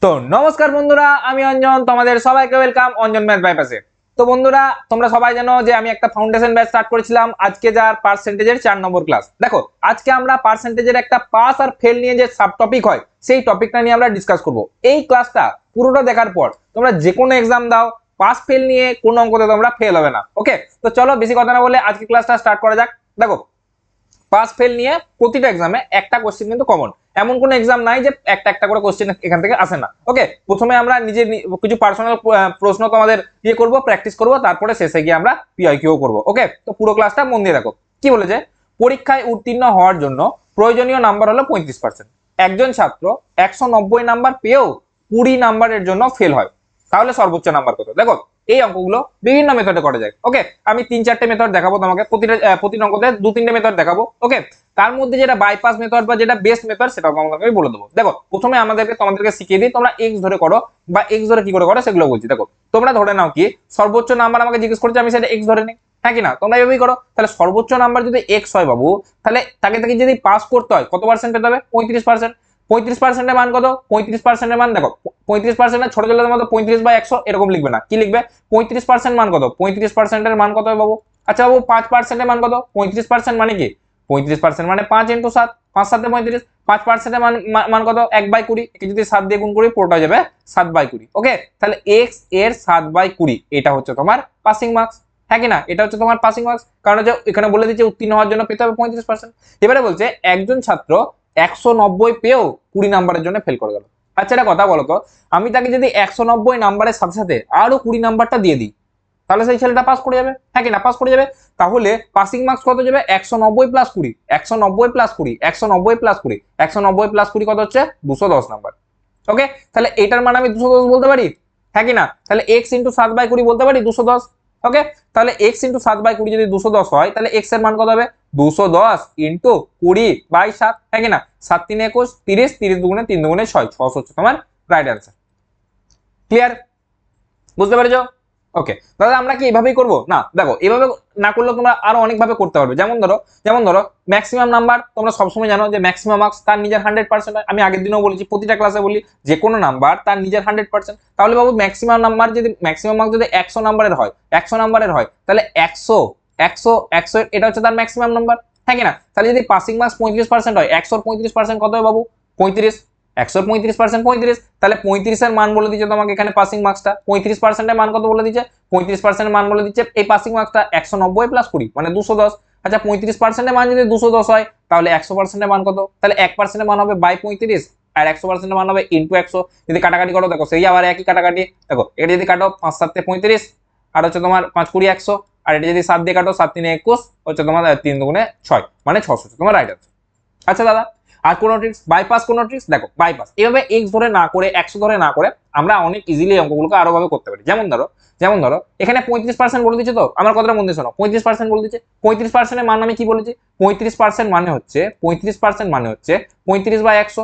তো নমস্কার বন্ধুরা, আমি অঞ্জন, তোমাদের সবাইকে ওয়েলকাম অঞ্জন ম্যাথ বাইপাসে। তো বন্ধুরা, তোমরা সবাই জানো যে আমি একটা ফাউন্ডেশন ব্যাচ স্টার্ট করেছিলাম আজকে, যার পার্সেন্টেজের 4 নম্বর ক্লাস। দেখো, আজকে আমরা পার্সেন্টেজের একটা পাস আর ফেল নিয়ে যে সাব টপিক হয় সেই টপিকটা নিয়ে আমরা ডিসকাস করব। এই ক্লাসটা পুরোটা দেখার পর তোমরা যে কোনো এক্সাম দাও, পাস ফেল নিয়ে কোনো অঙ্কতে তোমরা ফেল হবে না। ওকে, তো চলো বেশি কথা না বলে আজকে ক্লাসটা স্টার্ট করা যাক। দেখো, পাস ফেল নিয়ে প্রতিটা এক্সামে একটা কোশ্চেন কিন্তু কমন, এমন কোন এক্সাম নাই যে একটা একটা করে কোশ্চেন এখান থেকে আসে না। ওকে, প্রথমে আমরা নিজের কিছু পার্সোনাল প্রশ্ন তোমাদের করব, প্র্যাকটিস করব, তারপরে শেষে গিয়ে আমরা পিআইকিউ করব। ওকে, তো পুরো ক্লাসটা মন দিয়ে দেখো। কি বলেছে, পরীক্ষায় উত্তীর্ণ হওয়ার জন্য প্রয়োজনীয় নাম্বার হলো 35%। একজন ছাত্র 190 নাম্বার পেয়েও 20 নাম্বারের জন্য ফেল হয়, তাহলে সর্বোচ্চ নাম্বার কত? দেখো, এই অঙ্কগুলো বিভিন্ন মেথডে করা যায়। ওকে, আমি 3-4টে মেথড দেখাবো তোমাকে, প্রতিটা অঙ্কতে 2-3টে মেথড দেখাবো। ওকে, তার মধ্যে যেটা বাইপাস মেথড বা যেটা বেস্ট মেথড সেটা তোমাদেরকে আমি বলে দেবো। দেখো, প্রথমে তোমাদেরকে শিখিয়ে দিই, তোমরা এক্স ধরে করো বা এক্স ধরে কি করে করো সেগুলো বলছি। দেখো, তোমরা ধরে নাও কি সর্বোচ্চ নাম্বার আমাকে জিজ্ঞেস করছে, আমি সেটা এক্স ধরে নিই, হ্যাঁ কি না? তোমরা এভাবেই করো। তাহলে সর্বোচ্চ নাম্বার যদি এক্স হয় বাবু, তাহলে তাকে যদি পাস করতে হয় কত পার্সেন্ট পেতে হবে? 35%। 35%-এর মান কত? 35%-এর মান দেখো, 35% ছোট চলে মতো 35/100 এরকম লিখবে না, কি লিখবে? 35% মান কত? 35%-এর মান কত বাবু? আচ্ছা বাবু, 5%-এর মান কত? 35% মানে কি? 35% মানে 5 × 7, 5 7 35। 5%-এর মান কত? 1/20। একে যদি 7 দিয়ে গুণ করি পুরোটা যাবে 7/20। ওকে, তাহলে x এর 7/20 এটা হচ্ছে তোমার পাসিং মার্কস, হ্যাঁ কি না? এটা হচ্ছে তোমার পাসিং মার্কস, কারণ যে এখানে বলে দিচ্ছে উত্তীর্ণ হওয়ার জন্য পেতে হবে 35%। এবারে বলছে একজন ছাত্র 190 পেয়েও 20 নাম্বারের জন্য ফেল করে গেল। আচ্ছা, এটা কথা বলো তো, আমি তাকে যদি 190 নাম্বারের সাথে সাথে আরো 20 নাম্বারটা দিয়ে দিই, তাহলে সেই ছেলেটা পাস করে যাবে, হ্যাঁ কি না? পাস করে যাবে। তাহলে পাসিং মার্কস কত যাবে? 190 + 20, 190 + 20, 190 + 20, 190 + 20 কত হচ্ছে? 210 নাম্বার। ওকে, তাহলে এটার মান আমি 210 বলতে পারি, হ্যাঁ কি না? তাহলে x × 7/20 বলতে পারি 210। ওকে, তাহলে x × 7/20 যদি 210 হয়, তাহলে x এর মান কত হবে? 210 × 20/7, হ্যাঁ কি না? 7 × 3 = 21, 30, 30 × 2 = 3 × 6, 6 হচ্ছে তোমার রাইট অ্যান্সার। ক্লিয়ার? বুঝতে পেরেছো? ওকে, তাহলে আমরা কি এভাবেই করব না? দেখো, এভাবে না করলেও তোমরা আরো অনেক ভাবে করতে পারবে। যেমন ধরো ম্যাক্সিমাম নাম্বার, তোমরা সবসময় জানো যে ম্যাক্সিমাম মার্কস তার নিজের 100% হয়। আমি আগের দিনও বলেছি, প্রতিটা ক্লাসে বলি, যে কোনো নাম্বার তার নিজের 100%। তাহলে বাবু ম্যাক্সিমাম নাম্বার যদি ম্যাক্সিমাম মার্কস যদি 100 নাম্বারের হয়, 100 নাম্বারের হয়, তাহলে 100 100 100 এটা হচ্ছে তার ম্যাক্সিমাম নাম্বার, হ্যাঁ কি না? তাহলে যদি পাসিং মার্কস 35% হয়, 100 এর 35% কত হবে বাবু? 35। 100 এর 35% 35, তাহলে 35 এর মান বলে দিচ্ছে তোমাকে এখানে পাসিং মার্কসটা। 35% এর মান কত বলে দিচ্ছে? 35% এর মান বলে দিচ্ছে এই পাসিং মার্কসটা 190 + 20 মানে 210। আচ্ছা, 35% এর মান যদি 210 হয়, তাহলে 100% এর মান কত? তাহলে 1% এর মান হবে 35 আর 100% এর মান হবে * 100। যদি কাটাকাটি করো, দেখো সেই আবার একই কাটাকাটি। দেখো, এটা যদি কাটো 5 7 35 আর হচ্ছে তোমার 5 20 100, আর এটা যদি 7 দিয়ে কাটো 7 3 21 হচ্ছে তোমার 3 2 6 মানে 600 হচ্ছে তোমার রাইট আনসার। আচ্ছা দাদা, আর কোন ট্রিক্স? বাইপাস কোন ট্রিক্স? দেখো, বাইপাস এভাবে x ধরে না করে 100 ধরে না করে আমরা অনেক ইজিলি অঙ্কগুলোকে আরো ভাবে করতে পারি। যেমন ধরো এখানে 35% বলে দিচ্ছে, তো আমার কথাটা মন দিয়ে শোনো। 35% বলে দিচ্ছে, 35% এর মান আমি কি বলেছি? 35% মানে হচ্ছে 35/100,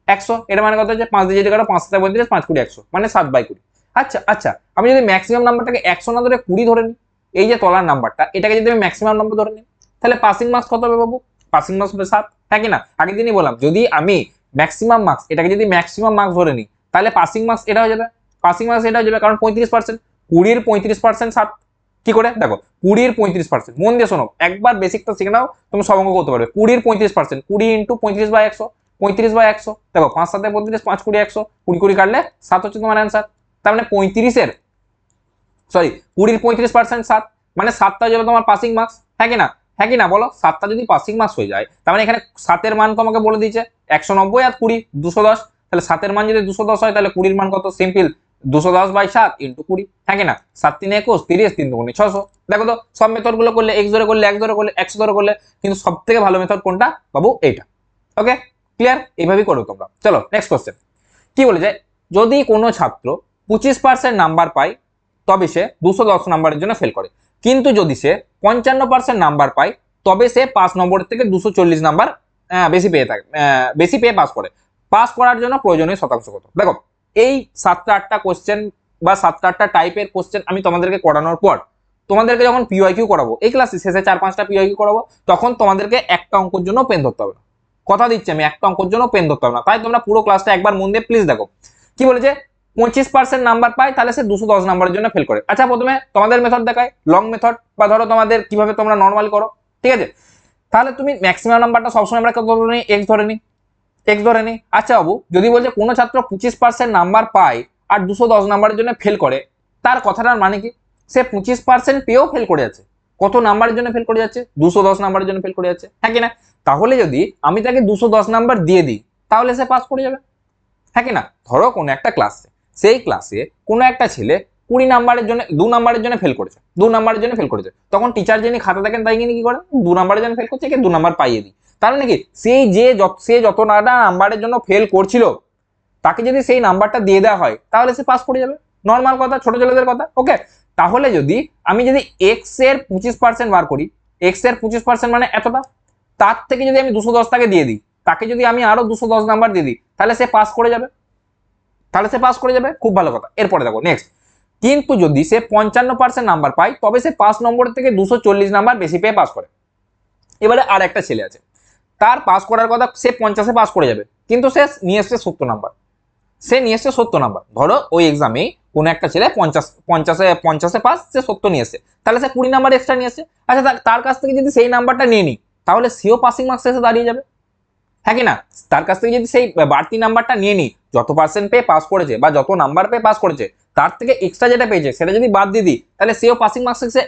100 এর মানে কত হচ্ছে? 5 দিয়ে যদি কাটো 5 7 35, 5 20 100 মানে 7/20। আচ্ছা আচ্ছা, আমি যদি ম্যাক্সিমাম নাম্বারটাকে 100 না ধরে 20 ধরে নিই, এই যে তলার নাম্বারটা, এটাকে যদি আমি ম্যাক্সিমাম নাম্বার ধরে নিই, তাহলে পাসিং মার্কস কত হবে বাবু? পাসিং মার্কস হবে 7, হ্যাঁ কি না? আগের দিনই বললাম, যদি আমি ম্যাক্সিমাম মার্কস এটাকে যদি ম্যাক্সিমাম মার্কস ধরে নিই, তাহলে পাসিং মার্কস এটা হয়ে যাবে। পাসিং মার্কস এটা হয়ে যাবে, কারণ 35%, 20 এর 35% 7। কি করে? দেখো, 20 এর 35%, মন দিয়ে শোনো, একবার বেসিকটা শিখে নাও, তুমি সব অঙ্ক করতে পারবে। 20 এর 35%, 20 × 35/100, 35/100। দেখো, 5 7 35, 5 20 100, 20 20 কাটলে 7 হচ্ছে তোমার অ্যান্সার। তার মানে 20 এর 35% 7, মানে 7টা হয়ে যাবে তোমার পাসিং মার্কস, হ্যাঁ কি না? হ্যাঁ কি না বলো? 7টা যদি পাসিং মার্কস হয়ে যায়, তার মানে এখানে 7 এর মান তোমাকে বলে দিয়েছে 190 আর 20 210। তাহলে 7 এর মান যদি 210 হয়, তাহলে 20 এর মান কত? সিম্পল, 210/7 × 20, হ্যাঁ কি না? 7 3 21, 30, 3 2 600। দেখো তো, সব মেথড গুলো করলে, x ধরে করলে, 1 ধরে করলে, 100 ধরে করলে, কিন্তু সব থেকে ভালো মেথড কোনটা বাবু? এইটা। ওকে, ক্লিয়ার? এইভাবেই করো তোমরা। চলো নেক্সট কোশ্চেন। কি বলে যায়, যদি কোনো ছাত্র 25% নাম্বার পায়, তবে সে 210 নাম্বারের জন্য ফেল করে। কিন্তু যদি সে 55% নাম্বার পায়, তবে সে 5 নম্বরের থেকে 240 নাম্বার বেশি পেয়ে পাস করে। পাস করার জন্য প্রয়োজনীয় শতাংশ কত? দেখো, এই 7টা 8টা কোশ্চেন বা 7টা 8টা টাইপের কোশ্চেন আমি তোমাদেরকে করানোর পর, তোমাদেরকে যখন পিওয়াইকিউ করাবো, এই ক্লাসে শেষে 4-5টা পিওয়াইকিউ করাবো, তখন তোমাদেরকে একটা অঙ্কের জন্য পেন ধরতে হবে না। কথা দিচ্ছি, আমি একটা অঙ্কের জন্য পেন ধরতে হবে না। তাই তোমরা পুরো ক্লাসটা একবার মন দিয়ে প্লিজ দেখো। কি বলেছে 25% নাম্বার পায় তাহলে সে 210 নাম্বারের জন্য ফেল করে। আচ্ছা প্রথমে তোমাদের মেথড দেখায়, লং মেথড, বা ধরো তোমাদের কিভাবে তোমরা নর্মাল করো, ঠিক আছে। তাহলে তুমি ম্যাক্সিমাম নাম্বারটা সবসময় আমরা কত ধরে নিই, এক্স ধরে নিই, এক্স ধরে নিই। আচ্ছা বাবু যদি বলছে কোনো ছাত্র 25% নাম্বার পায় আর 210 নাম্বারের জন্য ফেল করে, তার কথাটার মানে কি, সে 25% পেয়েও ফেল করে যাচ্ছে, কত নাম্বারের জন্য ফেল করে যাচ্ছে, 210 নাম্বারের জন্য ফেল করে যাচ্ছে, হ্যাঁ কি না। তাহলে যদি আমি তাকে 210 নাম্বার দিয়ে দিই তাহলে সে পাস করে যাবে, হ্যাঁ কি না। ধরো কোনো একটা ক্লাসে, সেই ক্লাসে কোনো একটা ছেলে 20 নাম্বারের জন্য 2 নাম্বারের জন্য ফেল করেছে, 2 নাম্বারের জন্য ফেল করেছে, তখন টিচার যিনি খাতা দেখেন তাই কি করে 2 নাম্বারের জন্য ফেল করছে, একে 2 নাম্বার পাইয়ে দিই। তার মানে কি সে যত নাম্বারের জন্য ফেল করছিল তাকে যদি সেই নাম্বারটা দিয়ে দেওয়া হয় তাহলে সে পাস করে যাবে, নর্মাল কথা, ছোট ছেলেদের কথা, ওকে। তাহলে আমি যদি এক্স এর 25% বার করি, এক্স এর 25% মানে এতটা, তার থেকে যদি আমি 210 টাকে দিয়ে দিই, তাকে যদি আমি আরো 210 নাম্বার দিয়ে দিই তাহলে সে পাস করে যাবে, তাহলে সে পাস করে যাবে, খুব ভালো কথা। এরপরে দেখো নেক্সট, কিন্তু যদি সে 55% নাম্বার পায় তবে সে 5 নম্বর থেকে 240 নাম্বার বেশি পেয়ে পাস করে। এবারে আর একটা ছেলে আছে, তার পাস করার কথা, সে 50-এ পাস করে যাবে, কিন্তু সে নিয়ে এসছে 70 নাম্বার, সে নিয়ে এসছে 70 নাম্বার। ধরো ওই এক্সামে কোনো একটা ছেলে 50-এ পাস, সে 70 নিয়ে এসছে, তাহলে সে 20 নাম্বার এক্সট্রা নিয়ে এসছে। আচ্ছা তার কাছ থেকে যদি সেই নাম্বারটা নিয়ে নিই তাহলে সেও পাসিং মার্কস এসে দাঁড়িয়ে যাবে, হ্যাঁ কি না। তার কাছ থেকে যদি সেই বাড়তি নাম্বারটা নিয়ে নিই, যত পার্সেন্ট পেয়ে পাস করেছে বা যত নাম্বার পেয়ে পাস করেছে তার থেকে এক্সট্রা যেটা পেয়েছে সেটা যদি বাদ দিয়ে দিই তাহলে সেও পাসিং মার্কস এসে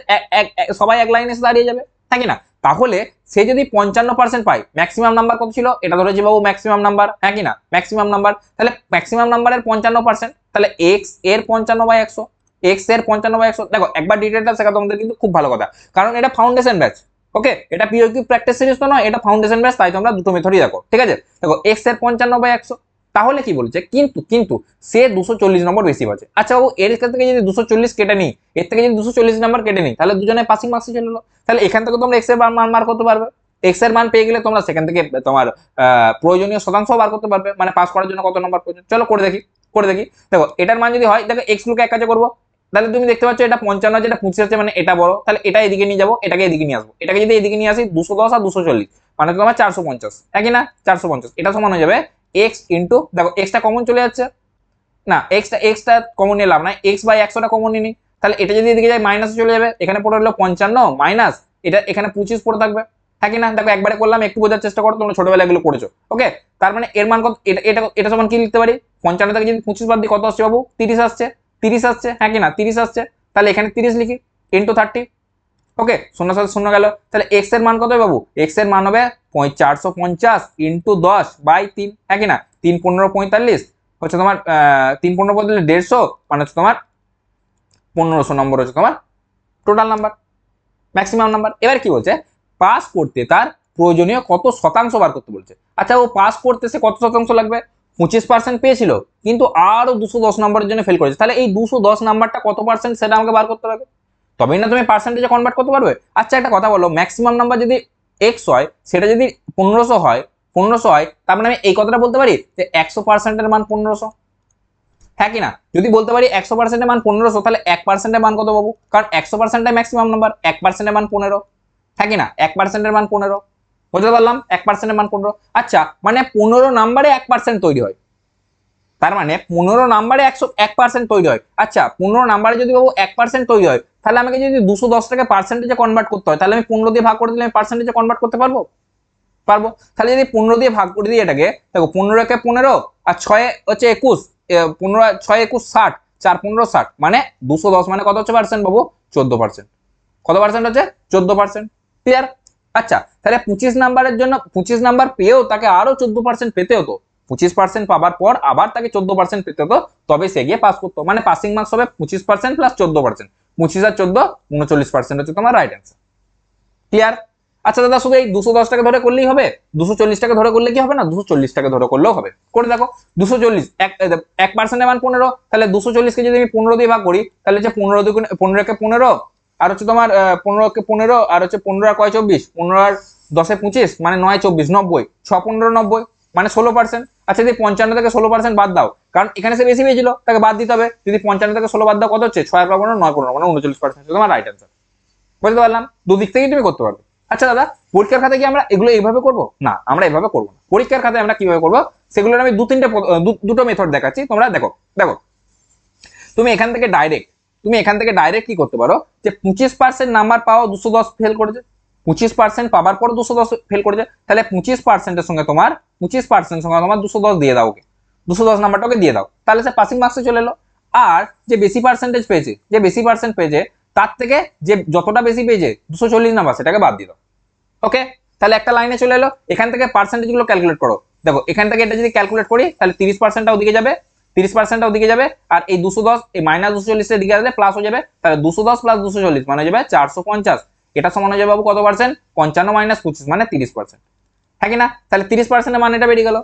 সবাই এক লাইনে এসে দাঁড়িয়ে যাবে, হ্যাঁ কি না। তাহলে সে যদি 55% পায়, ম্যাক্সিমাম নাম্বার কত ছিল এটা ধরেছি বাবু ম্যাক্সিমাম নাম্বার, হ্যাঁ কি না, ম্যাক্সিমাম নাম্বার, তাহলে ম্যাক্সিমাম নাম্বারের 55%, তাহলে এক্স এর 55/100, এক্স এর 55/100। দেখো একবার ডিটেলটা শেখা তোমাদের কিন্তু খুব ভালো কথা, কারণ এটা ফাউন্ডেশন ব্যাচ, ওকে, এটা পিওকিউ প্র্যাকটিস সিরিজ তো নয়, এটা ফাউন্ডেশন ব্যাচ, তাই তোমরা দুটো মেথডই দেখো, ঠিক আছে। দেখো এক্স এর 55/100, তাহলে কি বলছে, কিন্তু সে 240 নম্বর বেশি পাচ্ছে। আচ্ছা বাবু এর থেকে যদি 240 কেটে নিই, এর থেকে যদি 240 নাম্বার কেটে নিই তাহলে দুজনে পাসিং মার্কসে চলে এলো, তাহলে এখান থেকে তোমরা এক্স এর মান বার করতে পারবে, এক্স এর মান পেয়ে গেলে তোমরা সেখান থেকে তোমার প্রয়োজনীয় শতাংশ বার করতে পারবে, মানে পাস করার জন্য কত নম্বর প্রয়োজন। চলো করে দেখি। দেখো এটার মান যদি হয়, দেখো এক্স গুলোকে এক কাজে করবো, তাহলে তুমি দেখতে পাচ্ছ এটা 55, যেটা 25 আছে, মানে এটা বড়, তাহলে এটা এদিকে নিয়ে যাবো, এটাকে এদিকে নিয়ে আসবো, এটাকে যদি এদিকে নিয়ে আসি 210 আর 240 মানে তোমার 450, একই না, 450, এটা সমান হয়ে যাবে এক্স ইন্টু, দেখো এক্সটা কমন চলে যাচ্ছে, না এক্সটা কমন নিয়ে লাভ নাই, এক্স বাই 100টা কমন নিই, তাহলে এটা যদি এদিকে যায় মাইনাসে চলে যাবে, এখানে পড়ে হলো 55 মাইনাস এটা এখানে 25 পড়ে থাকবে, থাকি না। দেখো একবারে করলাম, একটু বোঝার চেষ্টা করো, তোমরা ছোটবেলায় এগুলো করেছো, ওকে। তার মানে এর মান কত, এটা সমান কি লিখতে পারি, 55 থেকে যদি 25 বাদ দিই কত আসছে বাবু, 30 আসছে, 30 আসছে, হ্যাঁ কি না, 30 আসছে, তাহলে এখানে 30 লিখি ইন্টু 30, ওকে, শূন্য সাথে শূন্য গেল, তাহলে এক্স এর মান কত হবে বাবু, এক্স এর মান হবে 450 ইন্টু 10/3, হ্যাঁ কি না, 3 15 45 হচ্ছে তোমার 3 15 45 150, মানে হচ্ছে তোমার 1500 নম্বর হচ্ছে তোমার টোটাল নাম্বার, ম্যাক্সিমাম নাম্বার। এবার কি বলছে, পাস করতে তার প্রয়োজনীয় কত শতাংশ বার করতে বলছে। আচ্ছা ও পাস করতে সে কত শতাংশ লাগবে, 25% পেয়েছিল কিন্তু আরো 210 নম্বরের জন্য ফেল করেছে, তাহলে এই 210 নাম্বারটা কত পার্সেন্ট সেটা আমাকে বার করতে হবে, তবেই না তুমি পার্সেন্টেজে কনভার্ট করতে পারবে। আচ্ছা একটা কথা বলো, ম্যাক্সিমাম নাম্বার যদি এক্স হয় সেটা যদি 1500 হয়, তার মানে আমি এই কথাটা বলতে পারি যে 100%-এর মান 1500, হ্যাঁ কি না। যদি বলতে পারি 100%-এর মান 1500 তাহলে 1%-এর মান কত পাবো, কারণ 100%-এর ম্যাক্সিমাম নাম্বার, 1%-এর মান 15, হ্যাঁ কি না, 1%-এর মান 15, বুঝতে পারলাম, 1%-এর মান 15। আচ্ছা মানে 15 নাম্বারে 1% তৈরি হয়, তার মানে 15 নাম্বারে 1% তৈরি হয়। আচ্ছা 15 নাম্বারে যদি বাবু 1% তৈরি হয় তাহলে আমাকে যদি 210টাকে পার্সেন্টেজে কনভার্ট করতে হয় তাহলে আমি 15 দিয়ে ভাগ করে দিলে আমি পার্সেন্টেজে কনভার্ট করতে পারবো, তাহলে যদি 15 দিয়ে ভাগ করে দিই এটাকে, দেখো 15 কে 15 আর 6 হচ্ছে 21, 15 6 21 60, 4 15 60, মানে 210 মানে কত হচ্ছে পার্সেন্ট বাবু, 14%, কত পার্সেন্ট হচ্ছে 14%, ক্লিয়ার। আচ্ছা তাহলে 25 নাম্বারের জন্য 25 নাম্বার পেয়েও তাকে আরো 14% পেতে হতো, 25% পাবার পর আবার তাকে 14% পেতে হতো, তবে সে গিয়ে পাস করতো, মানে পাসিং মার্কস হবে 25% প্লাস 14%, 25 আর 14 39% হচ্ছে তোমার রাইট অ্যান্সার, ক্লিয়ার। আচ্ছা দাদা শুধু এই 210টাকে ধরে করলেই হবে, 240টাকে ধরে করলে কি হবে না, 240টাকে ধরে করলেও হবে, করে দেখো 240 1%-এর মান 15, তাহলে 240কে যদি আমি 15 দিয়ে ভাগ করি তাহলে হচ্ছে 15 কে 15 আর হচ্ছে তোমার 15 কে 15 আর হচ্ছে 15 আর কয় 24, 15 আর 10 এ 25 মানে 9 24 90, 6 15 90 মানে 16%। আচ্ছা যদি 55 থেকে 16% বাদ দাও, কারণ এখানে সে বেশি পেয়েছিল তাকে বাদ দিতে হবে, যদি 55 থেকে 16 বাদ দাও কত হচ্ছে, 6 আর 15 9 15 মানে 39%, তোমার রাইট অ্যান্সার, বুঝতে পারলাম, দুদিক থেকেই তুমি করতে পারবে। আচ্ছা দাদা, পরীক্ষার খাতায় কি আমরা এগুলো এইভাবে করব? না, আমরা এভাবে করবো না। পরীক্ষার খাতায় আমরা কিভাবে করবো সেগুলোর আমি দুটো মেথড দেখাচ্ছি, তোমরা দেখো। দেখো, তুমি এখান থেকে ডাইরেক্ট কি করতে পারো, যে 25% নাম্বার পাওয়া 210 ফেল করেছে, 25% পাবার পর 210 ফেল করেছে, তাহলে 25%-এর সঙ্গে তোমার 25% সঙ্গে তোমার 210 দিয়ে দাও, ওকে 210 নাম্বারটাকে দিয়ে দাও, তাহলে সে পাসিং মার্কসে চলে এলো। আর যে বেশি পার্সেন্টেজ পেয়েছে, যে বেশি পার্সেন্ট পেয়েছে তার থেকে যে যতটা বেশি পেয়েছে 240 নাম্বার, সেটাকে বাদ দিয়ে দাও। ওকে, তাহলে একটা লাইনে চলে এলো। এখান থেকে পার্সেন্টেজ গুলো ক্যালকুলেট করো। দেখো, এখান থেকে এটা যদি ক্যালকুলেট করি তাহলে 30%টা ওদিকে যাবে, 30%টা ওদিকে যাবে, আর এই 210 এই মাইনাস 240 এর দিকে আসলে প্লাস হয়ে যাবে, তাহলে 210 প্লাস 240 মানে যাবে 450। এটা সমান হয়ে যাবে বাবু কত পার্সেন্ট? 55 মাইনাস 25 মানে 30%। হ্যাঁ কি না? তাহলে 30% এর মান এটা বেরিয়ে গেল।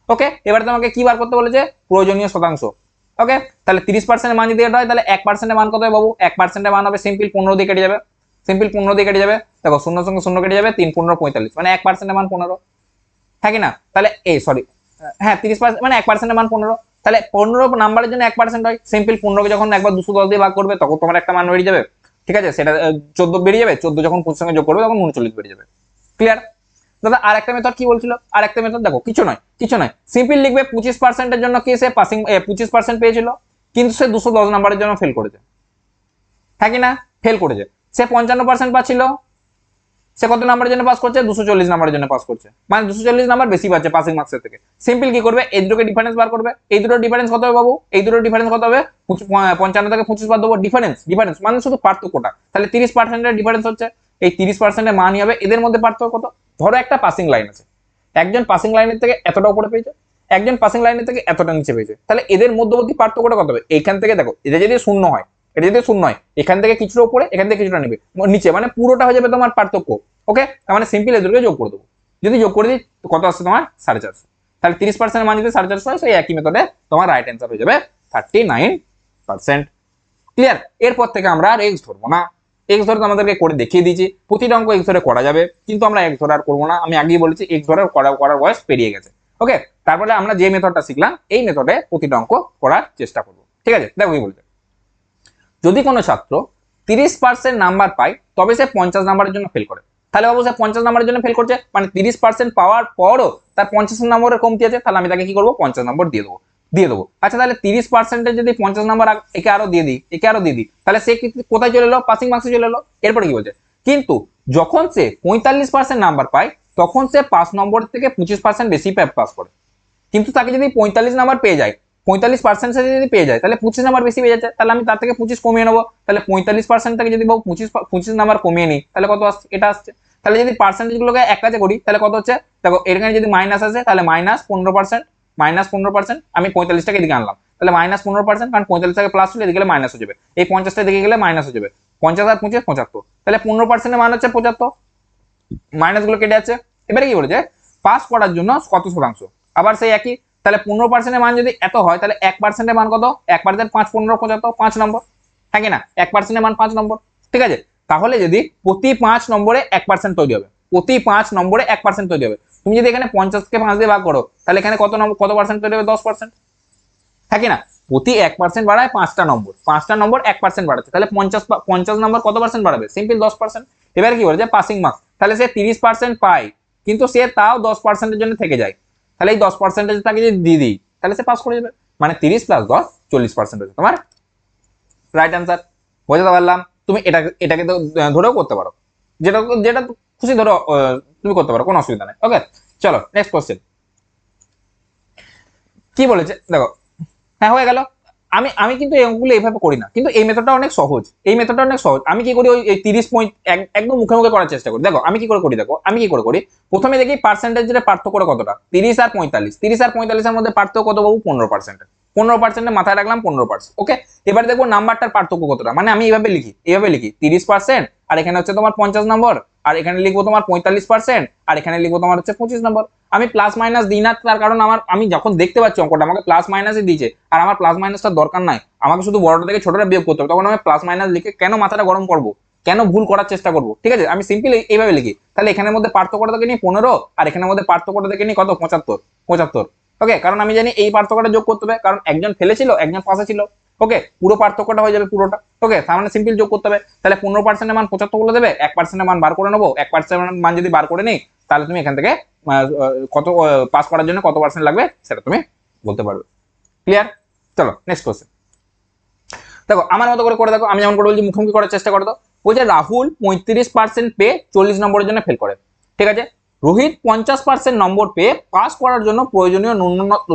ওকে, এবার তোমাকে কি বার করতে বলেছে? প্রয়োজনীয় শতাংশ। ওকে, তাহলে 30% এর মান যদি এটা হয় তাহলে 1% এর মান কত হবে বাবু? 1% এর মান হবে সিম্পল 15 দিয়ে কেটে যাবে, সিম্পল 15 দিয়ে কেটে যাবে। দেখো, শূন্য সঙ্গে শূন্য কেটে যাবে, 3 15 45 মানে 1% এর মান 15। হ্যাঁ কি না? তাহলে সরি, হ্যাঁ 30% মানে 1% এর মান 15। তাহলে 15 নাম্বারের জন্য 1% হয়। সিম্পল 15 কে যখন একবার 210 দিয়ে ভাগ করবে তখন তোমার একটা মান বেরিয়ে যাবে, ঠিক আছে? সেটা 14 বেরিয়ে যাবে, 14 যখন 25 সঙ্গে যোগ করবে তখন 39 বেরিয়ে যাবে। ক্লিয়ার? দাদা আরেকটা মেথড কি বলছিল? আরেকটা মেথড দেখো, কিছু নয়, সিম্পল লিখবে 25% এর জন্য কি সে পাসিং 25% পেয়েছিল, কিন্তু সে 210 নাম্বারের জন্য ফেল করেছে। হ্যাঁ কি না? ফেল করেছে। সে 55% পাচ্ছিল, সে কত নাম্বারের জন্য পাস করছে? 240 নাম্বারের জন্য পাস করছে, মানে 240 নাম্বার বেশি পাচ্ছে পাসিং মার্কসের থেকে। সিম্পল কি করবে? এই দুটোকে ডিফারেন্স বার করবে। এই দুটোর ডিফারেন্স কত হবে বাবু? এই দুটোর ডিফারেন্স কত হবে? 55 থেকে 25 বাদ দেবো, ডিফারেন্স মানে শুধু পার্থক্যটা। তাহলে 30% এর ডিফারেন্স হচ্ছে, এই 30% এর মানই হবে এদের মধ্যে পার্থক্য কত। ধরো একটা পাসিং লাইন আছে, একজন পাসিং লাইনের থেকে এতটা উপরে পেয়েছে, একজন পাসিং লাইনের থেকে এতটা নিচে পেয়েছে, তাহলে এদের মধ্যবর্তী পার্থক্যটা কত হবে? এইখান থেকে দেখো, এটা যদি শূন্য হয়, এটা যদি শূন্য হয়, এখান থেকে কিছুটা উপরে, এখান থেকে কিছুটা নিবে নিচে, মানে পুরোটা হয়ে যাবে তোমার পার্থক্য। ওকে, তার মানে সিম্পল এদেরকে যোগ করে দেবো। যদি যোগ করে দিই কত আসছে তোমার? 450। তাহলে 30% মান যদি 450 হয়, সেই একই মেথডে তোমার রাইট অ্যান্সার হয়ে যাবে 39%। ক্লিয়ার? এরপর থেকে আমরা আর এক্স ধরবো না। এক্স ধরে আমাদেরকে করে দেখিয়ে দিয়েছি, প্রতিটা অঙ্ক এক্স ধরে করা যাবে, কিন্তু আমরা এক্স ধরে আর করবো না। আমি আগেই বলেছি এক্স ধরে করার বয়স পেরিয়ে গেছে। ওকে, তারপরে আমরা যে মেথডটা শিখলাম এই মেথডে প্রতিটা অঙ্ক করার চেষ্টা করবো। ঠিক আছে? দেখো কি বলছে, যদি কোনো ছাত্র 30% নাম্বার পায় তবে সে 50 নাম্বারের জন্য ফেল করে। তাহলে বাবু সে 50 নাম্বারের জন্য ফেল করছে, মানে 30% পাওয়ার পরও তার 50 নম্বরের কমতি আছে, তাহলে আমি তাকে কি করবো? 50 নম্বর দিয়ে দেবো। আচ্ছা, তাহলে 30% যদি 50 নাম্বার একে আরো দিয়ে দিই, তাহলে সে কোথায় চলে এলো? পাসিং মার্কসে চলে এলো। এরপরে কি বলছে, কিন্তু যখন সে 45% নাম্বার পায় তখন সে 5 নম্বর থেকে 25% বেশি পাস করে। কিন্তু তাকে যদি 45 নাম্বার পেয়ে যায়, 45% সে যদি পেয়ে যায়, তাহলে 25 নাম্বার বেশি পেয়ে যাচ্ছে, তাহলে আমি তার থেকে 25 কমিয়ে নেবো। তাহলে 45% থেকে যদি 25 নাম্বার কমিয়ে নিই, তাহলে কত আসছে? এটা আসছে। তাহলে যদি পার্সেন্টেজ গুলোকে এক কাজে করি তাহলে কত হচ্ছে? দেখো, এখানে যদি মাইনাস আসে তাহলে -15%, আমি 45টাকে এদিকে আনলাম, তাহলে -15%, কারণ 45 থেকে প্লাস হলে এদিকে মাইনাস হয়ে যাবে, এই 50টা দিকে গেলে মাইনাস হয়ে যাবে। 50 আর 25 75, তাহলে 15% এর মান হচ্ছে 75, মাইনাস গুলো কেটে যাচ্ছে। এবারে কি বলেছে? পাস করার জন্য কত শতাংশ? আবার সেই একই, তাহলে 15% এর মান যদি এত হয় তাহলে 1% এর মান কত? 1% 5 15 75, 5 নম্বর। হ্যাঁ কি না? 1% এর মান 5 নম্বর। ঠিক আছে, তাহলে যদি প্রতি 5 নম্বরে 1% তৈরি হবে, প্রতি 5 নম্বরে 1% তৈরি হবে, তুমি যদি এখানে 50 কে 5 দিয়ে ভাগ করো তাহলে এখানে কত পার্সেন্ট তৈরি হবে? 10%। হ্যাঁ কি না? প্রতি 1% বাড়ায় 5টা নম্বর, 5টা নম্বর 1% বাড়াচ্ছে, তাহলে 50 নম্বর কত পার্সেন্ট বাড়াবে? সিম্পল 10%। এবারে কি বলে যে পাসিং মার্কস, তাহলে সে 30% পায় কিন্তু সে তাও 10% এর জন্য থেকে যায়, তাহলে এই 10% তাকে যদি দিয়ে দিই তাহলে সে পাস করে যাবে, মানে 30 + 10 40% হচ্ছে তোমার রাইট অ্যান্সার। বোঝাতে পারলাম? তুমি এটাকে তো ধরেও করতে পারো, যেটা যেটা খুশি ধরো তুমি করতে পারো, কোনো অসুবিধা নেই। ওকে, চলো নেক্সট কোশ্চেন কি বলেছে দেখো। হ্যাঁ, হয়ে গেল। আমি কিন্তু এই অঙ্কগুলো এইভাবে করি না, কিন্তু এই মেথডটা অনেক সহজ, আমি কি করি? ওই 30 পয়েন্ট একদম মুখে মুখে করার চেষ্টা করি। দেখো আমি কি করে করি, প্রথমে দেখি পার্সেন্টেজের পার্থক্য কতটা। 30 আর 45 এর মধ্যে পার্থক্য কত বাবু? 15%। 15% মাথায় রাখলাম 15%। ওকে, এবার দেখবো নাম্বারটার পার্থক্য কতটা, মানে আমি এইভাবে লিখি 30%, আর এখানে হচ্ছে তোমার 50 নম্বর, আর এখানে লিখবো তোমার 45%, আর এখানে লিখবো তোমার হচ্ছে 25 নম্বর। আমি প্লাস মাইনাস দিই না, তার কারণ আমি যখন দেখতে পাচ্ছি অঙ্কটা আমাকে প্লাস মাইনাসই দিয়েছে, আর আমার প্লাস মাইনাসটা দরকার নাই, আমাকে শুধু বড়টা থেকে ছোটটা বিয়োগ করতে হবে, তখন আমি প্লাস মাইনাস লিখে কেন মাথাটা গরম করবো, কেন ভুল করার চেষ্টা করবো? ঠিক আছে, আমি সিম্পল এইভাবে লিখি। তাহলে এখানের মধ্যে পার্থক্যটা থেকে নিই 15, আর এখানের মধ্যে পার্থক্যটা থেকে নিই কত? 75। ওকে, কারণ আমি জানি এই পার্থক্যটা যোগ করতে হবে, কারণ একজন ফেলেছিল একজন পাশে ছিল, ওকে, পুরো পার্থক্যটা হয়ে যাবে পুরোটা। ওকে, তার মানে সিম্পল যোগ করতে হবে। তাহলে 15% মান 75 বলে দেবে, 1% মান বার করে নেবো। 1% মান যদি বার করে নিই তাহলে তুমি এখান থেকে কত পাস করার জন্য কত পার্সেন্ট লাগবে সেটা তুমি বলতে পারবে। ক্লিয়ার? চলো নেক্সট কোশ্চেন। দেখো আমার মতো করে দেখো, আমি যেমন করে বলছি মুখোমুখি করার চেষ্টা করো। তো বলছে রাহুল 35% পেয়ে 40 নম্বরের জন্য ফেল করে। ঠিক আছে, রোহিত 50% নম্বর পেয়ে পাস করার জন্য প্রয়োজনীয়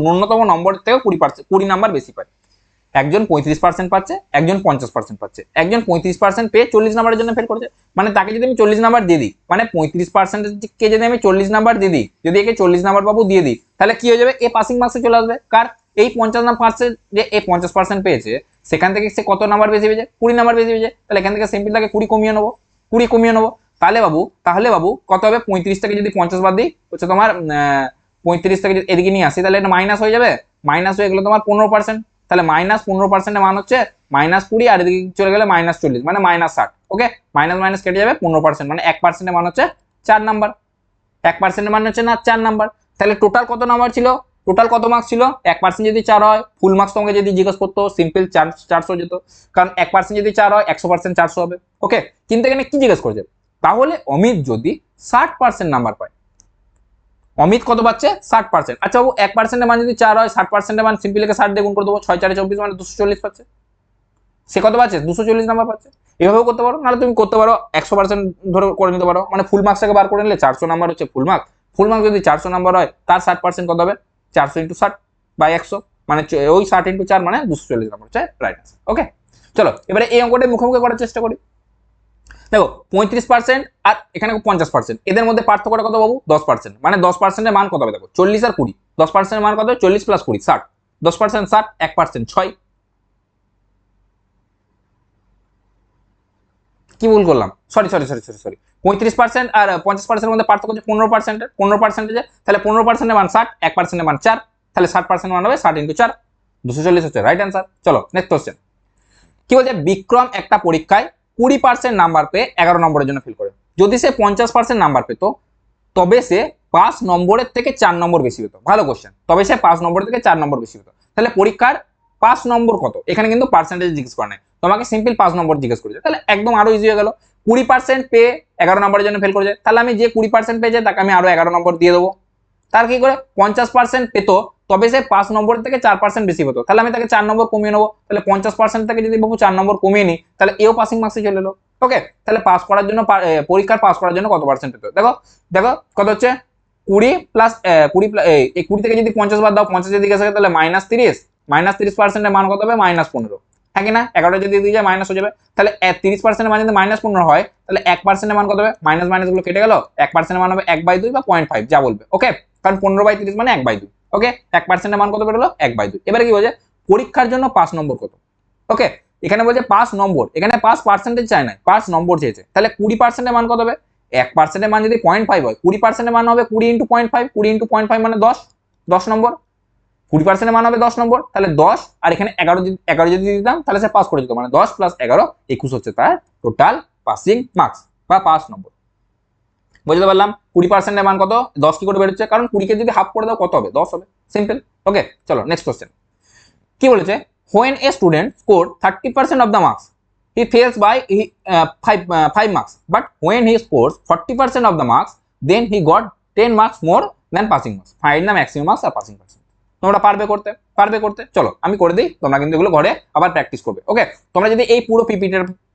ন্যূনতম নম্বর থেকে 20 নাম্বার বেশি পায়। একজন 35% পাচ্ছে, একজন 50% পাচ্ছে। একজন 35% পেয়ে 40 নাম্বারের জন্য ফেল করেছে, মানে তাকে যদি আমি 40 নাম্বার দিয়ে দিই, মানে 35% কে যদি আমি 40 নাম্বার দিয়ে দিই, যদি একে 40 নাম্বার বাবু দিয়ে দিই, তাহলে কি হয়ে যাবে? এ পাসিং মার্কসে চলে আসবে। কার? এই 50% যে এ 50% পেয়েছে, সেখান থেকে সে কত নাম্বার বেশি পেয়েছে? 20 নাম্বার বেশি পেয়েছে। তাহলে এখান থেকে সিম্পল তাকে 20 কমিয়ে নেবো, 20 কমিয়ে নেবো। তাহলে বাবু কত হবে? 35 থেকে যদি 50 বাদ দিই, হচ্ছে তোমার 35 থেকে যদি এদিকে নিয়ে আসি, তাহলে এটা মাইনাস হয়ে যাবে। মাইনাস হয়ে গেলে তোমার 15%। তাহলে -15% মান হচ্ছে -20, আর এদিকে চলে গেলে -40, মানে -60। ওকে, মাইনাস মাইনাস কেটে যাবে, 15%, মানে 1% মান হচ্ছে 4 নাম্বার। 1% মান হচ্ছে না 4 নাম্বার। তাহলে টোটাল কত নাম্বার ছিল? টোটাল কত মার্কস ছিল? 1% যদি 4 হয়, ফুল মার্কস তোমাকে যদি জিজ্ঞেস করতো সিম্পল 400 যেত, কারণ 1% যদি 4 হয় 100% 400 হবে। ওকে, কিন্তু এখানে কি জিজ্ঞেস করছে? তাহলে অমিত যদি 60% নাম্বার পায়, অমিত কত পাচ্ছে? 60%। আচ্ছা বাবু 1% মান যদি 4 হয়, 60% মান সিম্পলকে 60 দিয়ে গুণ করে দেবো, 6 4 24, মানে 240 পাচ্ছে। সে কত পাচ্ছে? 240 নাম্বার পাচ্ছে। এভাবেও করতে পারো, নাহলে তুমি করতে পারো 100% ধরে করে নিতে পারো, মানে ফুল মার্কসটাকে বার করে নিলে 400 নাম্বার হচ্ছে ফুল মার্ক। ফুল মার্ক যদি 400 নাম্বার হয়, তার 60% কত হবে? 400 × 60 বাই 100, মানে ওই 60 × 4 মানে 240 নাম্বার হচ্ছে রাইট আনসার। ওকে, চলো এবারে এই অঙ্কটা মুখোমুখি করার চেষ্টা করি। দেখো 35% আর এখানে 50%, এদের মধ্যে পার্থক্যটা কত বাবু? 10%, মানে 10% এর মান কত হবে? দেখো 40 আর 20, 10% এর মান কত? 40 + 20 60, 10% 60, 1% 6। কি ভুল করলাম? সরি 35% আর 50% এর মধ্যে পার্থক্য হচ্ছে 15%, 15%, তাহলে 15% এর মান 60, 1% এর মান 4, তাহলে 60% মান হবে 60 × 4, 240 হচ্ছে রাইট অ্যান্সার। চলো নেক্সট কোশ্চেন। কি বলছে? বিক্রম একটা পরীক্ষায় 20% নাম্বার পেয়ে 11 নম্বরের জন্য ফেল করে। যদি সে 50% নাম্বার পেত, তবে সে 5 নম্বরের থেকে 4 নম্বর বেশি পেত। ভালো কোশ্চেন। তবে সে 5 নম্বর থেকে 4 নম্বর বেশি পেত। তাহলে পরীক্ষার 5 নম্বর কত? এখানে কিন্তু পার্সেন্টেজ জিজ্ঞেস করে নাই, তোমাকে সিম্পল 5 নম্বর জিজ্ঞেস করেছে। তাহলে একদম আরো ইজি হয়ে গেল। 20% পেয়ে 11 নম্বরের জন্য ফেল করেছে, তাহলে আমি যে 20% পেয়েছে তাকে আমি আরো 11 নম্বর দিয়ে দেবো। তার কি করে? 50% পেত, তবে সে 5 নম্বর থেকে 4% বেশি পেত, তাহলে আমি তাকে 4 নম্বর কমিয়ে নেবো। তাহলে 50% থেকে যদি বাবু 4 নম্বর কমিয়ে নিই, তাহলে এও পাসিং মার্কসে চলে এলো। ওকে, তাহলে পাস করার জন্য পরীক্ষার পাস করার জন্য কত পার্সেন্ট পেত? দেখো দেখো কত হচ্ছে? 20 প্লাস 20 থেকে যদি 50 বাদ দাও, 50 যদি গেছে তাহলে -30, -30% এর মান কত হবে? -15। হ্যাঁ কি না? 11 যদি দিয়ে যায় মাইনাস হয়ে যাবে। তাহলে 30% এর মান যদি -15 হয়, তাহলে 1% এর মান কত হবে? মাইনাস মাইনাস গুলো কেটে গেল, 1% এর মান হবে 1/2 বা 0.5, যা বলবে। ওকে, কারণ 15/30 মানে 1/2। ওকে, 1% এর মান কত বেরোলো? 1/2। এবারে কি বলছে? পরীক্ষার জন্য 5 নম্বর কত? ওকে, এখানে বলছে 5 নম্বর, এখানে 5 পার্সেন্টেজ চাই না, 5 নম্বর চেয়েছে। তাহলে 20% এর মান কত হবে? 1% এর মান যদি 0.5 হয়, 20% এর মান হবে 20 × 0.5, 20 × 0.5 মানে 10 নম্বর। 20% এর মান হবে 10 নম্বর, তাহলে 10 আর এখানে 11 যদি দিতাম, তাহলে সে পাস করে যেত, মানে 10 + 11 21 হচ্ছে তার টোটাল পাসিং মার্কস বা 5 নম্বর। বুঝতে পারলাম? 20% এর মান কত? 10 কি করে বেরোচ্ছে? কারণ 20 কে যদি হাফ করে দাও কত হবে? 10 হবে, সিম্পল। ওকে, চলো নেক্সট কোশ্চেন। কি বলেছে? when a student scored 30% of the marks, he fails by 5 marks, but when he scores 40% of the marks, then he got 10 marks more than passing marks. Find the maximum marks or passing percent. তোমরা পারবে করতে। চলো আমি করে দিই, তোমরা কিন্তু এগুলো ঘরে আবার প্র্যাকটিস করবে। ওকে, তোমরা যদি এই পুরো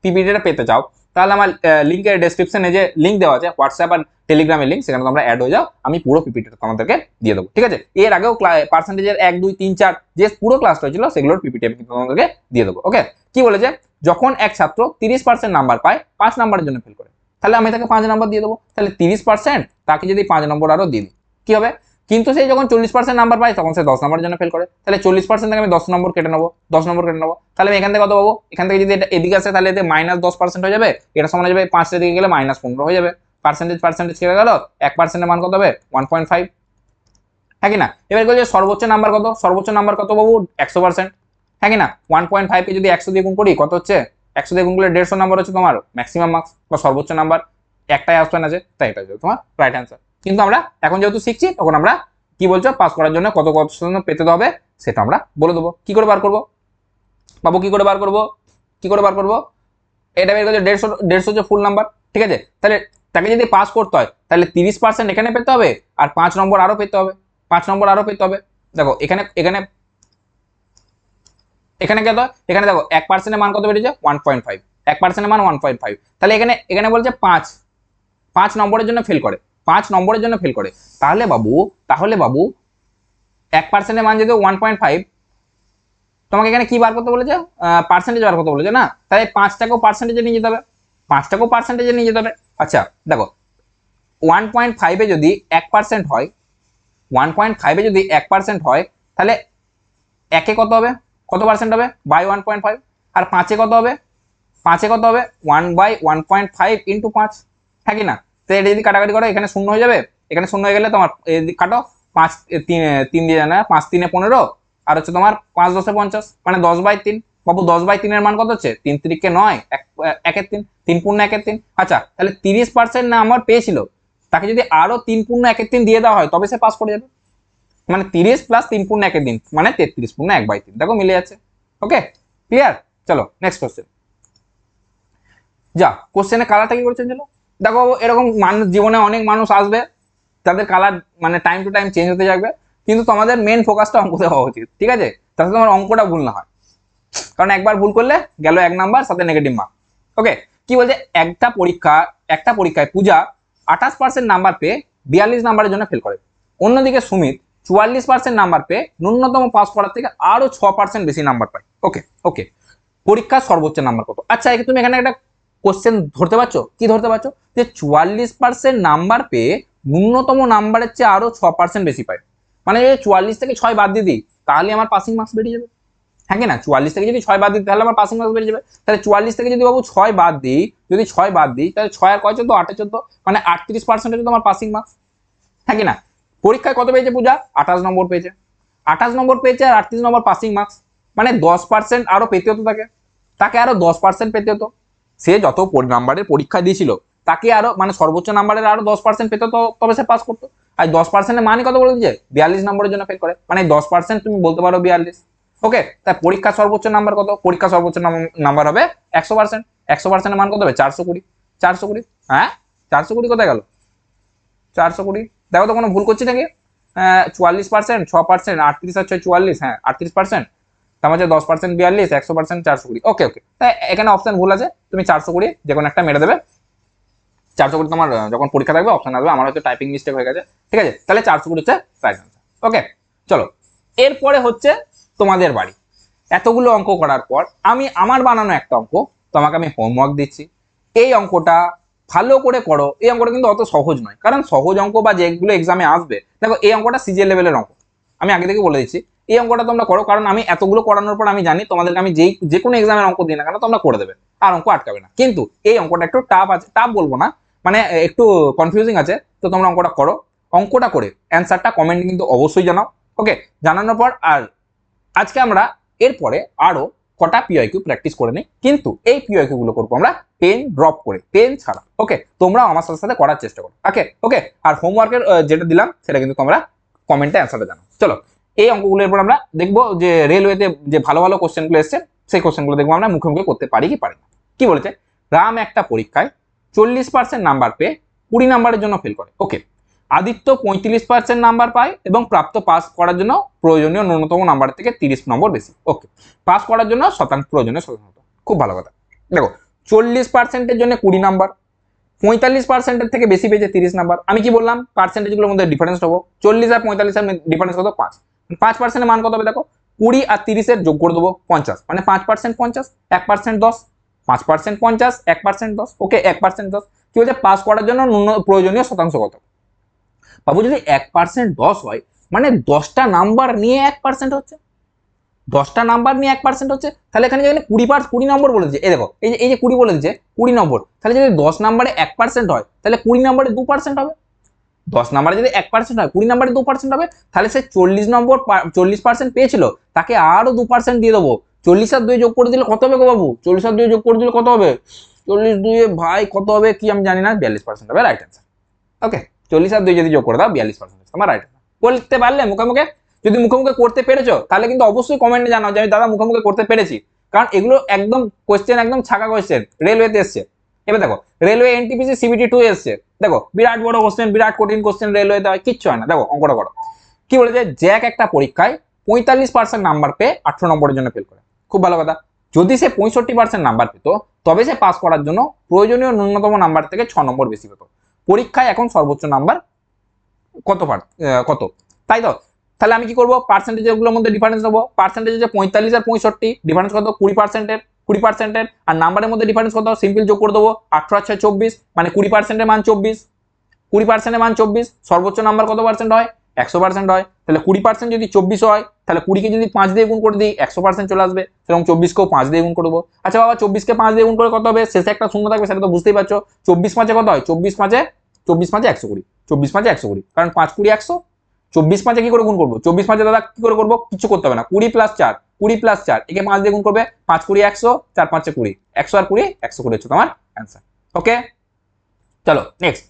পিপিটিটা পেতে চাও, তাহলে আমার লিংকের ডেসক্রিপশনে যে লিংক দেওয়া আছে হোয়াটসঅ্যাপ আর টেলিগ্রামের লিংক, সেখানে তোমরা অ্যাড হয়ে যাও, আমি পুরো পিপিটিটা তোমাদেরকে দিয়ে দেবো। ঠিক আছে, এর আগেও পার্সেন্টেজের 1 2 3 4 যে পুরো ক্লাসটা হয়েছিল সেগুলোর পিপিটি আমি তোমাদেরকে দিয়ে দেবো। ওকে, কি বলেছে? যখন এক ছাত্র 30% নাম্বার পায় 5 নাম্বারের জন্য ফেল করে, তাহলে আমি তাকে 5 নাম্বার দিয়ে দেবো। তাহলে 30%, তাকে যদি 5 নম্বর আরো দিই, কি হবে? কিন্তু সে যখন 40% নাম্বার পায় তখন সে 10 নম্বরের জন্য ফেল করে, তাহলে 40% থেকে আমি 10 নম্বর কেটে নেবো, 10 নম্বর কেটে নেবো। তাহলে আমি এখান থেকে কত পাবো? এখান থেকে যদি এটা এদিকে আসে, তাহলে এতে -10% হয়ে যাবে, এটা সমান হয়ে যাবে 5 এর দিকে গেলে -15 হয়ে যাবে। পার্সেন্টেজ কেটে গেল, 1% এর মান কত হবে? 1.5। হ্যাঁ কি না? এবার বলছে সর্বোচ্চ নাম্বার কত? সর্বোচ্চ নাম্বার কত বাবু? 100%। হ্যাঁ কি না? 1.5 কে যদি 100 দিয়ে গুণ করি কত হচ্ছে? 100 দিয়ে গুণ করলে 150 নাম্বার হচ্ছে তোমার ম্যাক্সিমাম মার্কস বা সর্বোচ্চ নাম্বার। একটাই অপশন আছে, তাই এটা হচ্ছে তোমার রাইট অ্যান্সার। কিন্তু আমরা এখন যেহেতু শিখছি, তখন আমরা কি বলছো পাস করার জন্য কত পেতে হবে সেটা আমরা বলে দেবো। কি করে বার করবো? বাবু কি করে বার করবো, কি করে বার করবো? এটা বের করছে 150, 150 হচ্ছে ফুল নাম্বার, ঠিক আছে? তাহলে তাকে যদি পাস করতে হয় তাহলে 30% এখানে পেতে হবে, আর 5 নম্বর আরো পেতে হবে, 5 নম্বর আরো পেতে হবে। দেখো এখানে এখানে এখানে কত, এখানে দেখো 1% এর মান কত বেরিয়েছে 1.5, 1% এর মান 1.5। তাহলে এখানে এখানে বলছে 5 নম্বরের জন্য ফেল করে, 5 নম্বরের জন্য ফেল করে। তাহলে বাবু 1% এর মান যদি 1.5, তোমাকে এখানে কি বার করতে বলেছে, পার্সেন্টেজ বার করতে বলেছে না? তাহলে 5টাকেও পার্সেন্টেজে নিয়ে যেতে হবে, 5টাকেও পার্সেন্টেজে নিয়ে যেতে হবে। আচ্ছা দেখো 1.5 এ যদি 1% হয়, 1.5 এ যদি 1% হয় তাহলে একে কত হবে, কত পার্সেন্ট হবে বাই 1.5, আর 5-এ কত হবে, 5-এ কত হবে 1/1.5 ইন্টু 5, হ্যাঁ কি না? তো এটা যদি কাটাকাটি করো এখানে শূন্য হয়ে যাবে, এখানে শূন্য হয়ে গেলে তোমার কাটো 5 3 দিয়ে জানা 5 3 15, আর হচ্ছে তোমার 5 10 50, মানে 10/3। বাবু 10/3 এর মান কত হচ্ছে 3 3 9, 1 3, 3 পূর্ণ 1 3। আচ্ছা তাহলে 30% না আমার পেয়েছিল, তাকে যদি আরো 3 পূর্ণ 1 3 দিয়ে দেওয়া হয় তবে সে পাস করে যাবে। মানে 30 প্লাস 3 পূর্ণ 1 3 মানে 33 পূর্ণ 1/3। দেখো মিলে যাচ্ছে। Okay clear? চলো নেক্সট কোশ্চেন। যা কোশ্চেনে কালারটা কি করেছেন চলো দেখো। এরকম মানুষ জীবনে অনেক মানুষ আসবে তাদের কালার মানে টাইম টু টাইম চেঞ্জ হতে থাকবে, কিন্তু তোমাদের মেন ফোকাসটা অঙ্কতে হওয়া উচিত, ঠিক আছে? যাতে তোমার অঙ্কটা ভুল না হয়, কারণ একবার ভুল করলে গেল 1 নাম্বার সাথে নেগেটিভ মার্ক। ওকে কি বলছে, একটা পরীক্ষায় পূজা 28% নাম্বার পেয়ে 42 নাম্বারের জন্য ফেল করে, অন্যদিকে সুমিত 44% নাম্বার পেয়ে ন্যূনতম পাস করার থেকে আরো 6% বেশি নাম্বার পায়। ওকে ওকে পরীক্ষার সর্বোচ্চ নাম্বার কত? আচ্ছা তুমি এখানে একটা কোশ্চেন ধরতে পারছো, কি ধরতে পারছো যে 44% নাম্বার পেয়ে ন্যূনতম নাম্বারের চেয়ে আরো 6% বেশি পায়, মানে 44 থেকে 6 বাদ দিয়ে দিই তাহলে আমার পাসিং মার্কস বেরিয়ে যাবে, হ্যাঁ কি না? 44 থেকে যদি 6 বাদ দিই তাহলে আমার পাসিং মার্কস বেরিয়ে যাবে। তাহলে 44 থেকে যদি বাবু 6 বাদ দিই, যদি 6 বাদ দিই তাহলে 6 আর 14 8 14, মানে 38% হচ্ছে তোমার পাসিং মার্কস, হ্যাঁ কি না? পরীক্ষায় কত পেয়েছে পূজা 28 নম্বর পেয়েছে, 28 নম্বর পেয়েছে আর 38 নম্বর পাসিং মার্কস, মানে 10% আরো পেতে হতো, তাকে আরো 10% পেতে হতো। সে যত নাম্বারের পরীক্ষা দিয়েছিল তাকে আরো মানে সর্বোচ্চ নাম্বারের আরো 10% পেতে হতো, তবে সে পাস করতো। আর 10% মানে কত বলে দিয়েছে 42 নম্বরের জন্য ফেল করে, মানে 10% তুমি বলতে পারো 42। ওকে তাই পরীক্ষা সর্বোচ্চ নাম্বার কত? পরীক্ষা সর্বোচ্চ নাম্বার হবে 100%। 100% এর মান কত হবে 420, 420। হ্যাঁ 420 কোথায় গেল 420? দেখো তো কোনো ভুল করছি নাকি? 44%, 6%, 38 আর 6 44, হ্যাঁ 38%, তার মধ্যে 10% 42, 100% 420। ওকে ওকে তাই এখানে অপশন ভুল আছে, তুমি 420 যে কোনো একটা মেরে দেবে। 420 তোমার যখন পরীক্ষা থাকবে অপশন আসবে, আমার হয়তো টাইপিং মিস্টেক হয়ে গেছে, ঠিক আছে? তাহলে 420 হচ্ছে রাইট আনসার। ওকে চলো এরপরে হচ্ছে তোমাদের বাড়ি। এতগুলো অঙ্ক করার পর আমি আমার বানানো একটা অঙ্ক তোমাকে আমি হোমওয়ার্ক দিচ্ছি, এই অঙ্কটা ভালো করে করো। এই অঙ্কটা কিন্তু অত সহজ নয়, কারণ সহজ অঙ্ক বা যেগুলো এক্সামে আসবে, দেখো এই অঙ্কটা সিজিএল লেভেলের অঙ্ক, আমি আগে থেকে বলে দিচ্ছি। এই অঙ্কটা তোমরা করো, কারণ আমি এতগুলো করানোর পর আমি জানি তোমাদেরকে আমি যে কোনো এক্সামের অঙ্ক দিই না কেন তোমরা করে দেবে, আর অঙ্ক আটকাবে না। কিন্তু এই অঙ্কটা একটু টাফ আছে, টাফ বলবো না, মানে একটু কনফিউজিং আছে। তো তোমরা অঙ্কটা করো, অঙ্কটা করে অ্যান্সারটা কমেন্টে কিন্তু অবশ্যই জানাও। ওকে জানানোর পর আর আজকে আমরা এরপরে আরো কটা পিওয়াইকিউ প্র্যাকটিস করে নিই, কিন্তু এই পিওয়াইকিউ গুলো করবো আমরা পেন ড্রপ করে, পেন ছাড়া। ওকে তোমরা আমার সাথে সাথে করার চেষ্টা করো। ওকে ওকে আর হোমওয়ার্কের যেটা দিলাম সেটা কিন্তু তোমরা কমেন্টে অ্যান্সারটা জানাও। চলো এই অঙ্কগুলোর এরপর আমরা দেখবো যে রেলওয়েতে যে ভালো ভালো কোশ্চেনগুলো এসছে সেই কোশ্চেনগুলো দেখবো আমরা মুখে মুখে করতে পারি কি পারি না। কি বলেছে, রাম একটা পরীক্ষায় 40% নাম্বার পেয়ে 20 নাম্বারের জন্য ফেল করে। ওকে আদিত্য 35% নাম্বার পায় এবং প্রাপ্ত পাস করার জন্য প্রয়োজনীয় ন্যূনতম নাম্বার থেকে 30 নম্বর বেশি। ওকে পাস করার জন্য প্রয়োজনীয় শতাংশ, খুব ভালো কথা। দেখো 40%-এর জন্য 20 নাম্বার, 45%-এর থেকে বেশি পেয়েছে 30 নাম্বার। আমি কি বললাম পার্সেন্টেজগুলোর মধ্যে ডিফারেন্স হবো, 40 আর 45-এর ডিফারেন্স কত 5, 5%-এর মান কত হবে দেখো, 20 আর 30-এর যোগ করে দেবো 50, মানে 5% 50, 1% 10, 5% 50, 1% 10। ওকে 1% 10 কি বলছে পাস করার জন্য প্রয়োজনীয় শতাংশ কত? বাবু যদি 1% 10 হয় মানে 10টা নাম্বার নিয়ে 1% হচ্ছে, 10টা নাম্বার নিয়ে 1% হচ্ছে, তাহলে এখানে যেখানে 20 নম্বর বলে দিচ্ছে, এই দেখো এই যে 20 বলে দিচ্ছে 20 নম্বর, তাহলে যদি 10 নাম্বারে 1% হয় তাহলে 20 নাম্বারে 2% হবে। 10 নাম্বারে যদি 1% হয় 20 নাম্বারে 2% হবে, তাহলে সে 40 নম্বর 40% পেয়েছিল, তাকে আরো 2% দিয়ে দেবো। 40 আর 2 যোগ করে দিলে কত হবে গো বাবু? 40 আর 2 যোগ করে দিলে কত হবে? 40 2 ভাই কত হবে কি আমি জানি না, 42% হবে রাইট অ্যান্সার। ওকে 40 আর 2 যদি যোগ করে দাও 42% তোমার রাইট অ্যান্সার। করতে পারলে মুখে মুখে, যদি মুখে মুখে করতে পেরেছো তাহলে কিন্তু অবশ্যই কমেন্টে জানাও যে আমি দাদা মুখে মুখে করতে পেরেছি। কারণ এগুলো একদম কোয়েশ্চেন, একদম ছাকা কোয়েশ্চেন, রেলওয়েতে এসছে। এবার দেখো রেলওয়ে এনটিপিসি সিবিটি 2 এসছে, দেখো বিরাট বড় কোশ্চেন, বিরাট কঠিন কোশ্চেন, রেলওয়েতে হয় কিচ্ছু হয় না। দেখো অঙ্কটা করো, কি বলেছে, জ্যাক একটা পরীক্ষায় 45% নাম্বার পেয়ে 18 নম্বরের জন্য ফেল করে। খুব ভালো কথা। যদি সে 65% নাম্বার পেত তবে সে পাস করার জন্য প্রয়োজনীয় ন্যূনতম নাম্বার থেকে 6 নম্বর বেশি পেত। পরীক্ষায় এখন সর্বোচ্চ নাম্বার কত, তাই তো? তাহলে আমি কি করবো, পার্সেন্টেজগুলোর মধ্যে ডিফারেন্স নেবো। পার্সেন্টেজ যে 45 আর 65, ডিফারেন্স কত, 20%। আর নাম্বারের মধ্যে ডিফারেন্স কত, সিম্পল যোগ করে দেবো, 18 আর 6 24, মানে 20%-এর মান 24, 20%-এর মান 24, সর্বোচ্চ নাম্বার কত পার্সেন্ট হয়, 100% হয়। তাহলে 20% যদি 24 হয়, তাহলে 20-কে যদি 5 দিয়ে গুণ করে দিই 100% চলে আসবে, সেরকম 24-কেও 5 দিয়ে গুণ করবো। আচ্ছা বাবা, 24-কে 5 দিয়ে গুণ করে কত হবে, শেষে একটা শূন্য থাকবে, সেটা তো বুঝতেই পারছো। 24 কত হয়, 24 120, 24 120, কারণ 5 20 100। 24 কি করে গুণ করবো, 24 দাদা কি করে করবো, কিছু করতে হবে না, 20 + 4, 20 + 4, একে 5 দিয়ে গুণ করবে, 5 20 100, 4 5 20, 100 আর 20 120 হচ্ছে তোমার অ্যান্সার। ওকে, চলো নেক্সট।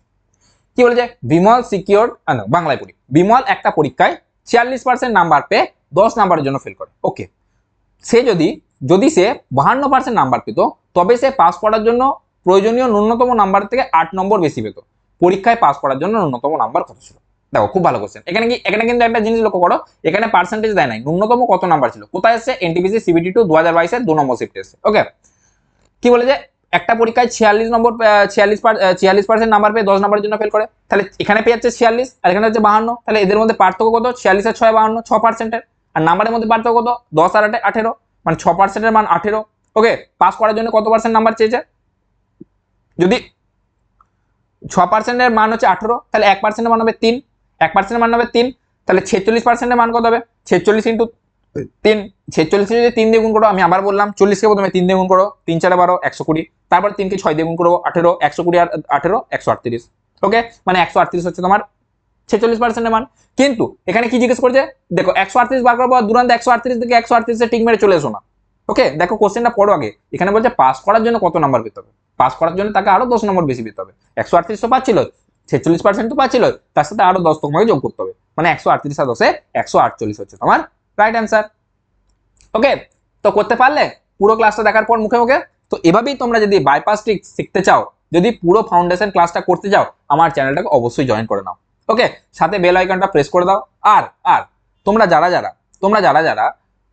কি বলেছে, বিমল সিকিউরড, বাংলায় পড়ি, বিমল একটা পরীক্ষায় 46% নাম্বার পেয়ে 10 নাম্বারের জন্য ফেল করে। ওকে, সে যদি সে 52% নাম্বার পেত তবে সে পাস করার জন্য প্রয়োজনীয় ন্যূনতম নাম্বার থেকে 8 নম্বর বেশি পেত। পরীক্ষায় পাস করার জন্য ন্যূনতম নাম্বার কত ছিল? দেখো খুব ভালো কোশ্চেন। এখানে কিন্তু একটা জিনিস লক্ষ্য করো, এখানে পার্সেন্টেজ দেয় নাই, ন্যূনতম কত নাম্বার ছিল। কোথায় এসেছে, এনটিপিসি সিবিটি 2 2022 এর 2 নম্বর শিফটে এসেছে। ওকে, কি বলে যে একটা পরীক্ষায় 46% নাম্বার পেয়ে 10 নাম্বারের জন্য ফেল করে। তাহলে এখানে পেয়ে যাচ্ছে 46 আর এখানে হচ্ছে 52, তাহলে এদের মধ্যে পার্থক্য কত, 46 আর 6 52, 6%। আর নাম্বারের মধ্যে পার্থক্য কত, 10 আর 8 18, মানে 6%-এর মান 18। ওকে, পাস করার জন্য কত পার্সেন্ট নাম্বার চেয়েছে, যদি 6%-এর মান হচ্ছে 18, তাহলে 1%-এর মান হবে 3, 1%-এর মান হবে 3, তাহলে 46%-এর মান কত হবে, 46 ইন্টু 3, 46-কে যদি 3 দিয়ে গুণ করো, আমি আবার বললাম 40-কে প্রথমে 3 দিয়ে গুণ করো, 3 4 12 120, তারপর 3-কে 6 দিয়ে গুণ করবো 18, 120 আর 18 138। ওকে, মানে 138 হচ্ছে তোমার 46%-এর মান। কিন্তু এখানে কি জিজ্ঞেস করছে, দেখো 138 বার করার পর দুরান্ত 138 থেকে 138-এ টিক মেরে চলে এসো না। ওকে, দেখো কোশ্চেনটা পড়ো আগে। এখানে বলছে পাস করার জন্য কত নাম্বার পেতে হবে, পাস করার জন্য তাকে আরো 10 নম্বর বেশি পেতে হবে। 138 তো পাচ্ছিল, 46% তো পাচ্ছিল, তার সাথে আরো 10 তোমাকে যোগ করতে হবে, মানে 138 আর 10-এ 148 হচ্ছে তোমার রাইট অ্যান্সার। ওকে, তো করতে পারলে পুরো ক্লাসটা দেখার পর মুখে মুখে। তো এভাবেই তোমরা যদি বাইপাস ট্রিক শিখতে চাও, যদি পুরো ফাউন্ডেশন ক্লাসটা করতে চাও, আমার চ্যানেলটাকে অবশ্যই জয়েন করে নাও। ওকে, সাথে বেল আইকনটা প্রেস করে দাও। আর আর তোমরা যারা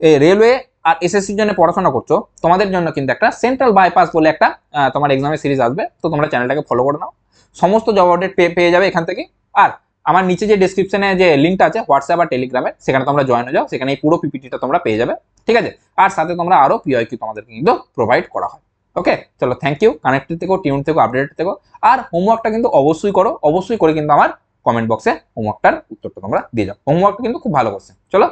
এই রেলওয়ে আর এসএসসির জন্য পড়াশোনা করছো, তোমাদের জন্য কিন্তু একটা সেন্ট্রাল বাইপাস বলে একটা তোমার এক্সামের সিরিজ আসবে, তো তোমরা চ্যানেলটাকে ফলো করে নাও, সমস্ত জব আপডেট পেয়ে যাবে এখান থেকে। আর আমার নিচে যে ডেসক্রিপশনে যে লিঙ্কটা আছে হোয়াটসঅ্যাপ আর টেলিগ্রামে, সেখানে তোমরা জয়েন হয়ে যাও, সেখানে এই পুরো পিপিটিটা তোমরা পেয়ে যাবে, ঠিক আছে। আর সাথে তোমরা আরো পিওয়াইকিউ তোমাদেরকে কিন্তু প্রোভাইড করা হয়। ওকে, চলো থ্যাংক ইউ, কানেক্টেড থেকো, টিউন থেকো, আপডেট থেকো। আর হোমওয়ার্কটা কিন্তু অবশ্যই করো, অবশ্যই করে কিন্তু আমার কমেন্ট বক্সে হোমওয়ার্কটার উত্তরটা তোমরা দিয়ে যাও। হোমওয়ার্কটা কিন্তু খুব ভালো করছে। চলো